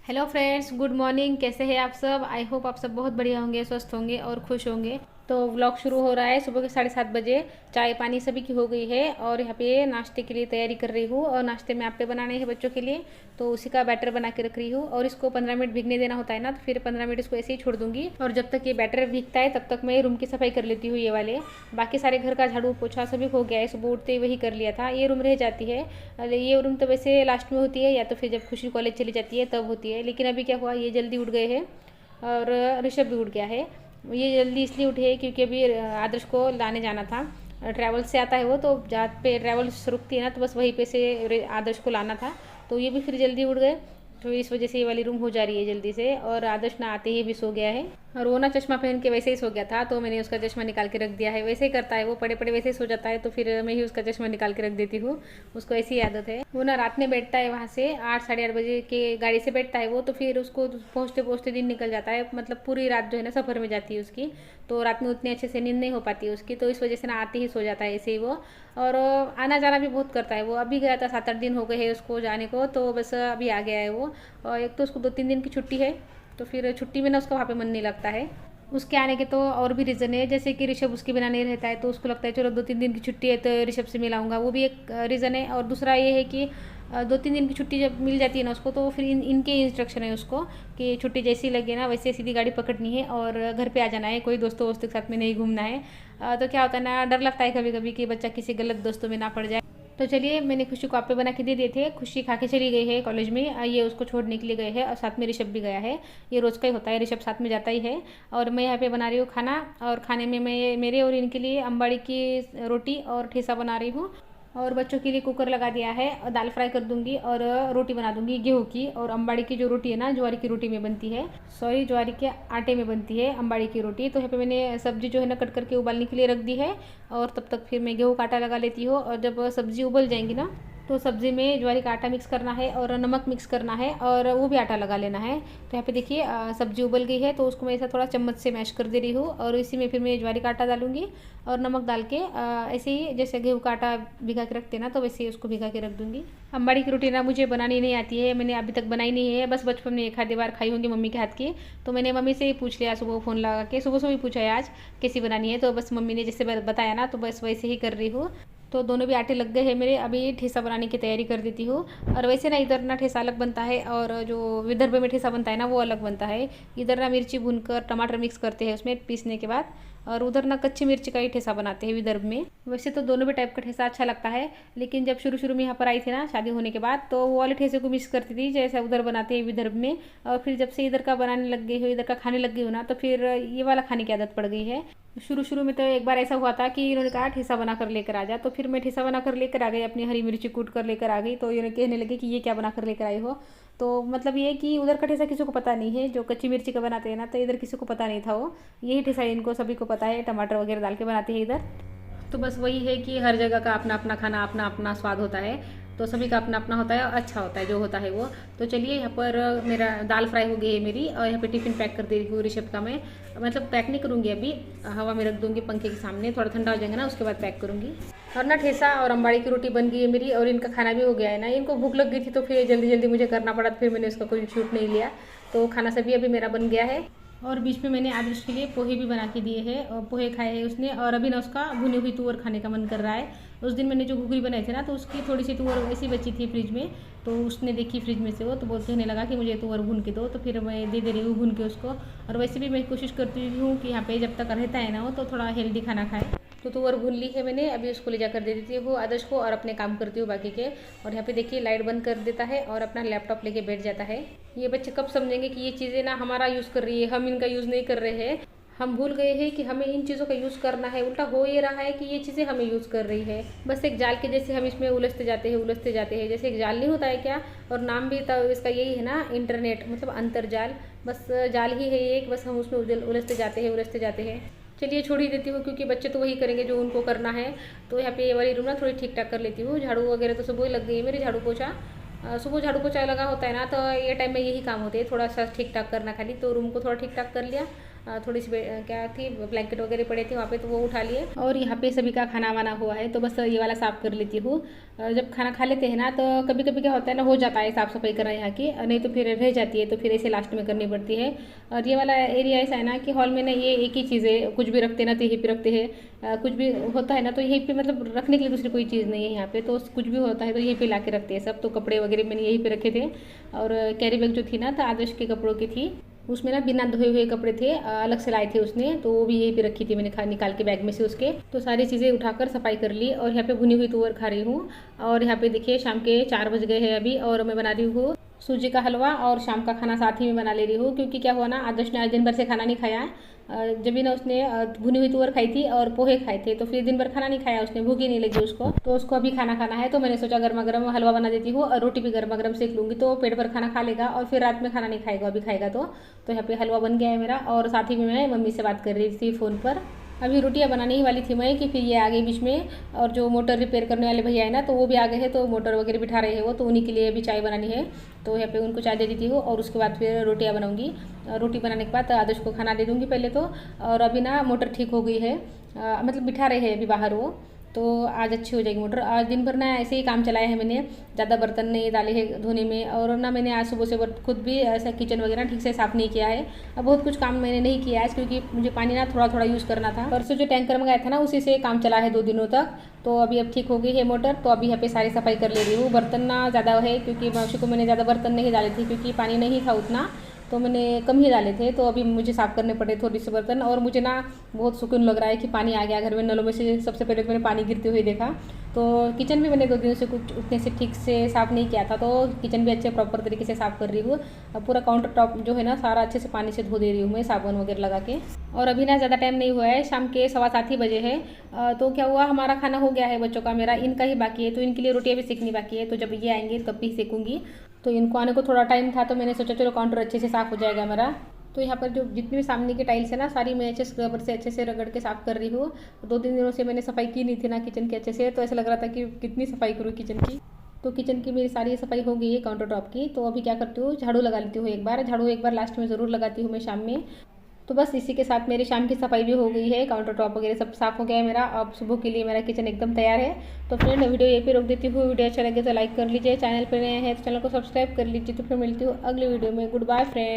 Hello friends, good morning. कैसे हैं आप सब? आई होप आप सब बहुत बढ़िया होंगे, स्वस्थ होंगे और खुश होंगे। तो व्लॉग शुरू हो रहा है सुबह के 7:30 बजे। चाय पानी सभी की हो गई है और यहाँ पे नाश्ते के लिए तैयारी कर रही हूँ। और नाश्ते में आपे बनाने हैं बच्चों के लिए, तो उसी का बैटर बना के रख रही हूँ। और इसको 15 मिनट भीगने देना होता है ना, तो फिर 15 मिनट इसको ऐसे ही छोड़ दूंगी। और जब तक ये बैटर भीगता है तब तक मैं रूम की सफाई कर लेती हूँ। ये वाले बाकी सारे घर का झाड़ू पोछा सभी हो गया है, सुबह उठते ही वही कर लिया था। ये रूम रह जाती है। ये रूम तो वैसे लास्ट में होती है, या तो फिर जब खुशी कॉलेज चली जाती है तब होती है। लेकिन अभी क्या हुआ, ये जल्दी उठ गए हैं और ऋषभ भी उठ गया है। ये जल्दी इसलिए उठे हैं क्योंकि अभी आदर्श को लाने जाना था। ट्रैवल से आता है वो, तो जहाँ पे ट्रैवल्स रुकती है ना, तो बस वहीं पे से आदर्श को लाना था। तो ये भी फिर जल्दी उठ गए, तो इस वजह से ये वाली रूम हो जा रही है जल्दी से। और आदर्श ना आते ही भी सो गया है। और वो ना चश्मा पहन के वैसे ही सो गया था, तो मैंने उसका चश्मा निकाल के रख दिया है। वैसे ही करता है वो, पड़े पड़े वैसे ही सो जाता है, तो फिर मैं ही उसका चश्मा निकाल के रख देती हूँ। उसको ऐसी आदत है। वो ना रात में बैठता है वहाँ से 8 साढ़े 8 बजे के गाड़ी से बैठता है वो, तो फिर उसको पहुँचते पहुँचते दिन निकल जाता है। मतलब पूरी रात जो है ना सफ़र में जाती है उसकी। तो रात में उतनी अच्छे से नींद नहीं हो पाती है उसकी, तो इस वजह से ना आते ही सो जाता है ऐसे ही वो। और आना जाना भी बहुत करता है वो। अभी गया था, 7-8 दिन हो गए हैं उसको जाने को, तो बस अभी आ गया है वो। और एक तो उसको 2-3 दिन की छुट्टी है, तो फिर छुट्टी में ना उसका वहाँ पे मन नहीं लगता है। उसके आने के तो और भी रीज़न है, जैसे कि ऋषभ उसके बिना नहीं रहता है, तो उसको लगता है चलो 2-3 दिन की छुट्टी है तो ऋषभ से मिलाऊंगा, वो भी एक रीज़न है। और दूसरा ये है कि 2-3 दिन की छुट्टी जब मिल जाती है ना उसको, तो फिर इनके इंस्ट्रक्शन है उसको कि छुट्टी जैसी लगे ना वैसे सीधी गाड़ी पकड़नी है और घर पे आ जाना है, कोई दोस्तों वोस्तों के साथ में नहीं घूमना है। तो क्या होता है ना, डर लगता है कभी कभी कि बच्चा किसी गलत दोस्तों में ना पड़ जाए। तो चलिए, मैंने खुशी को आपे बना के दे दिए थे। खुशी खा के चली गई है कॉलेज में। ये उसको छोड़ने के लिए गए हैं और साथ में ऋषभ भी गया है। ये रोज़ का ही होता है, ऋषभ साथ में जाता ही है। और मैं यहाँ पे बना रही हूँ खाना। और खाने में मैं मेरे और इनके लिए अंबाड़ी की रोटी और ठेसा बना रही हूँ। और बच्चों के लिए कुकर लगा दिया है और दाल फ्राई कर दूंगी और रोटी बना दूंगी गेहूँ की। और अंबाड़ी की जो रोटी है ना, ज्वारी की रोटी में बनती है, सॉरी ज्वारी के आटे में बनती है अंबाड़ी की रोटी। तो यहाँ पे मैंने सब्जी जो है ना कट करके उबालने के लिए रख दी है। और तब तक फिर मैं गेहूँ का आटा लगा लेती हूँ। और जब सब्जी उबल जाएंगी ना, तो सब्ज़ी में ज्वारी का आटा मिक्स करना है और नमक मिक्स करना है और वो भी आटा लगा लेना है। तो यहाँ पे देखिए सब्जी उबल गई है, तो उसको मैं ऐसा थोड़ा चम्मच से मैश कर दे रही हूँ। और इसी में फिर मैं ज्वारी का आटा डालूंगी और नमक डाल के ऐसे ही जैसे गेहूँ का आटा भिगा के रखते हैं ना, तो वैसे ही उसको भिगा के रख दूँगी। अंबाड़ी की रोटी ना मुझे बनानी नहीं आती है, मैंने अभी तक बनाई नहीं है। बस बचपन में एक आधी बार खाई होंगी मम्मी के हाथ की। तो मैंने मम्मी से ही पूछ लिया, सुबह फ़ोन लगा के सुबह सुबह ही पूछा है आज कैसी बनानी है। तो बस मम्मी ने जैसे बताया ना, तो बस वैसे ही कर रही हूँ। तो दोनों भी आटे लग गए हैं मेरे। अभी ठेसा बनाने की तैयारी कर देती हूँ। और वैसे ना इधर ना ठेसा अलग बनता है और जो विदर्भ में ठेसा बनता है ना वो अलग बनता है। इधर ना मिर्ची भूनकर टमाटर मिक्स करते हैं उसमें पीसने के बाद, और उधर ना कच्ची मिर्च का ही ठेसा बनाते हैं विदर्भ में। वैसे तो दोनों भी टाइप का ठेसा अच्छा लगता है, लेकिन जब शुरू शुरू में यहाँ पर आई थी ना शादी होने के बाद, तो वो वाले ठेसे को मिक्स करती थी जैसे उधर बनाते हैं विदर्भ में। और फिर जब से इधर का बनाने लग गई हो, इधर का खाने लग गई हो ना, तो फिर ये वाला खाने की आदत पड़ गई है। शुरू शुरू में तो एक बार ऐसा हुआ था कि इन्होंने कहा ठेसा बना कर लेकर आ जा, तो फिर मैं ठेसा बना कर लेकर आ गई, अपनी हरी मिर्ची कूट कर लेकर आ गई। तो ये कहने लगे कि ये क्या बना कर लेकर आई हो। तो मतलब ये कि उधर का ठेसा किसी को पता नहीं है, जो कच्ची मिर्ची का बनाते हैं ना, तो इधर किसी को पता नहीं था वो। यही ठेसा इनको सभी को पता है, टमाटर वगैरह डाल के बनाते हैं इधर। तो बस वही है कि हर जगह का अपना अपना खाना, अपना अपना स्वाद होता है। तो सभी का अपना अपना होता है और अच्छा होता है जो होता है वो। तो चलिए, यहाँ पर मेरा दाल फ्राई हो गई है मेरी। और यहाँ पे टिफ़िन पैक कर दे रही हूँ ऋषभ का मैं। मतलब पैक नहीं करूँगी अभी, हवा में रख दूँगी पंखे के सामने, थोड़ा ठंडा हो जाएगा ना उसके बाद पैक करूँगी। और ना ठेसा और अंबाड़ी की रोटी बन गई है मेरी, और इनका खाना भी हो गया है ना। इनको भूख लग गई थी तो फिर जल्दी जल्दी मुझे करना पड़ा, फिर मैंने उसका कोई शूट नहीं लिया। तो खाना सभी अभी मेरा बन गया है। और बीच में मैंने आदर्श के लिए पोहे भी बना के दिए हैं, और पोहे खाए हैं उसने। और अभी ना उसका भुनी हुई तुअर खाने का मन कर रहा है। उस दिन मैंने जो घुघरी बनाई थी ना, तो उसकी थोड़ी सी तुअर ऐसी बची थी फ्रिज में, तो उसने देखी फ्रिज में से वो, तो कहने लगा कि मुझे तुअर भून के दो। तो फिर मैं दे रही हूँ भून के उसको। और वैसे भी मैं कोशिश करती हूँ कि यहाँ पे जब तक रहता है ना वो, तो थोड़ा हेल्दी खाना खाए। तो तुअर भून ली है मैंने, अभी उसको ले जाकर दे देती हूँ आदर्श को और अपने काम करती हूँ बाकी के। और यहाँ पे देखिए लाइट बंद कर देता है और अपना लैपटॉप लेके बैठ जाता है। ये बच्चे कब समझेंगे कि ये चीज़ें ना हमारा यूज़ कर रही है, हम इनका यूज़ नहीं कर रहे हैं। हम भूल गए हैं कि हमें इन चीज़ों का यूज़ करना है। उल्टा हो ये रहा है कि ये चीज़ें हमें यूज़ कर रही है। बस एक जाल के जैसे हम इसमें उलझते जाते हैं, उलझते जाते हैं। जैसे एक जाल नहीं होता है क्या, और नाम भी तो इसका यही है ना, इंटरनेट मतलब अंतरजाल। बस जाल ही है एक, बस हम उसमें उलझते जाते हैं, उलझते जाते हैं। चलिए छोड़ ही देती हूँ, क्योंकि बच्चे तो वही करेंगे जो उनको करना है। तो यहाँ पे ये वाली रूम ना थोड़ी ठीक ठाक कर लेती हूँ। झाड़ू वगैरह तो सुबह ही लग गई है मेरी, झाड़ू पोछा सुबह झाड़ू पोछा लगा होता है ना, तो ये टाइम में यही काम होते हैं, थोड़ा सा ठीक ठाक करना खाली। तो रूम को थोड़ा ठीक ठाक कर लिया। थोड़ी सी क्या थी ब्लैंकेट वगैरह पड़े थे वहाँ पे, तो वो उठा लिए। और यहाँ पे सभी का खाना वाना हुआ है, तो बस ये वाला साफ़ कर लेती हूँ। जब खाना खा लेते हैं ना तो कभी कभी क्या होता है ना, हो जाता है साफ़ सफाई करना यहाँ की, नहीं तो फिर रह जाती है, तो फिर ऐसे लास्ट में करनी पड़ती है। और ये वाला एरिया ऐसा है ना कि हॉल में ना ये एक ही चीज़ है, कुछ भी रखते ना तो यहीं पे रखते हैं, कुछ भी होता है ना तो यहीं पे, मतलब रखने के लिए दूसरी कोई चीज़ नहीं है यहाँ पे, तो कुछ भी होता है तो यहीं पे ला के रखते हैं सब। तो कपड़े वगैरह मैंने यहीं पे रखे थे, और कैरी बैग जो थी ना तो आदर्श के कपड़ों की थी, उसमें ना बिना धोए हुए कपड़े थे, अलग से लाए थे उसने, तो वो भी यहीं पे रखी थी मैंने, खा निकाल के बैग में से उसके। तो सारी चीज़ें उठाकर सफाई कर ली, और यहाँ पे भुनी हुई तुअर खा रही हूँ। और यहाँ पे देखिए शाम के 4 बज गए हैं अभी, और मैं बना रही हूँ सूजी का हलवा, और शाम का खाना साथ ही में बना ले रही हूँ, क्योंकि क्या हुआ ना, आदर्श ने आज दिन भर से खाना नहीं खाया। जब भी ना उसने भुनी हुई तुअर खाई थी और पोहे खाए थे, तो फिर दिन भर खाना नहीं खाया उसने, भूख ही नहीं लगी उसको, तो उसको अभी खाना खाना है। तो मैंने सोचा गर्मा गर्म हलवा बना देती हूँ, और रोटी भी गर्मा गर्म सेक लूँगी, तो पेट भर खाना खा लेगा, और फिर रात में खाना नहीं खाएगा, अभी खाएगा तो यहाँ पे हलवा बन गया है मेरा। और साथ ही में मैं मम्मी से बात कर रही थी फ़ोन पर। अभी रोटियां बनाने ही वाली थी मैं कि फिर ये आ गई बीच में, और जो मोटर रिपेयर करने वाले भैया है ना, तो वो भी आ गए हैं, तो मोटर वगैरह बिठा रहे हैं वो, तो उन्हीं के लिए अभी चाय बनानी है। तो यहाँ पे उनको चाय दे देती हूँ, और उसके बाद फिर रोटियां बनाऊंगी। रोटी बनाने के बाद आदर्श को खाना दे दूँगी पहले तो। और अभी ना मोटर ठीक हो गई है, मतलब बिठा रहे हैं अभी बाहर वो, तो आज अच्छी हो जाएगी मोटर। आज दिन भर ना ऐसे ही काम चलाया है मैंने, ज़्यादा बर्तन नहीं डाले हैं धोने में, और ना मैंने आज सुबह से खुद भी ऐसा किचन वगैरह ठीक से साफ़ नहीं किया है। अब बहुत कुछ काम मैंने नहीं किया है, क्योंकि मुझे पानी ना थोड़ा थोड़ा यूज़ करना था। परसों जो टैंकर मंगाया था ना, उसी से काम चला है 2 दिनों तक, तो अभी अब ठीक हो गई है मोटर। तो अभी यहाँ पे सारी सफाई कर ले रही हूँ। बर्तन ना ज़्यादा है, क्योंकि मौसी को मैंने ज़्यादा बर्तन नहीं डाले थे, क्योंकि पानी नहीं था उतना, तो मैंने कम ही डाले थे, तो अभी मुझे साफ़ करने पड़े थोड़ी से बर्तन। और मुझे ना बहुत सुकून लग रहा है कि पानी आ गया घर में, नलों में से सबसे पहले तो मैंने पानी गिरते हुए देखा। तो किचन भी मैंने 2 दिनों से कुछ उतने से ठीक से साफ़ नहीं किया था, तो किचन भी अच्छे प्रॉपर तरीके से साफ़ कर रही हूँ। पूरा काउंटर टॉप जो है ना सारा अच्छे से पानी से धो दे रही हूँ मैं, साबुन वगैरह लगा के। और अभी ना ज़्यादा टाइम नहीं हुआ है, शाम के 7:15 ही बजे है। तो क्या हुआ, हमारा खाना हो गया है बच्चों का, मेरा इनका ही बाकी है, तो इनके लिए रोटियाँ भी सेकनी बाकी है, तो जब ये आएंगे तब भी सेकूँगी। तो इनको आने को थोड़ा टाइम था, तो मैंने सोचा चलो काउंटर अच्छे से साफ़ हो जाएगा मेरा। तो यहाँ पर जो जितनी भी सामने की टाइल्स है ना, सारी मैं अच्छे स्क्रबर से अच्छे से रगड़ के साफ़ कर रही हूँ। 2-3 दिनों से मैंने सफाई की नहीं थी ना किचन की अच्छे से, तो ऐसा लग रहा था कि कितनी सफाई करूँ किचन की। तो किचन की मेरी सारी सफाई हो गई है काउंटर टॉप की। तो अभी क्या करती हूँ, झाड़ू लगा लेती हूँ एक बार, झाड़ू एक बार लास्ट में ज़रूर लगाती हूँ मैं शाम में। तो बस इसी के साथ मेरी शाम की सफाई भी हो गई है, काउंटर टॉप वगैरह सब साफ़ हो गया है मेरा। अब सुबह के लिए मेरा किचन एकदम तैयार है। तो फ्रेंड वीडियो यहीं पे रोक देती हूँ। वीडियो अच्छा लगे तो लाइक कर लीजिए, चैनल पर नए हैं तो चैनल को सब्सक्राइब कर लीजिए। तो फिर मिलती हूँ अगले वीडियो में। Good bye friend.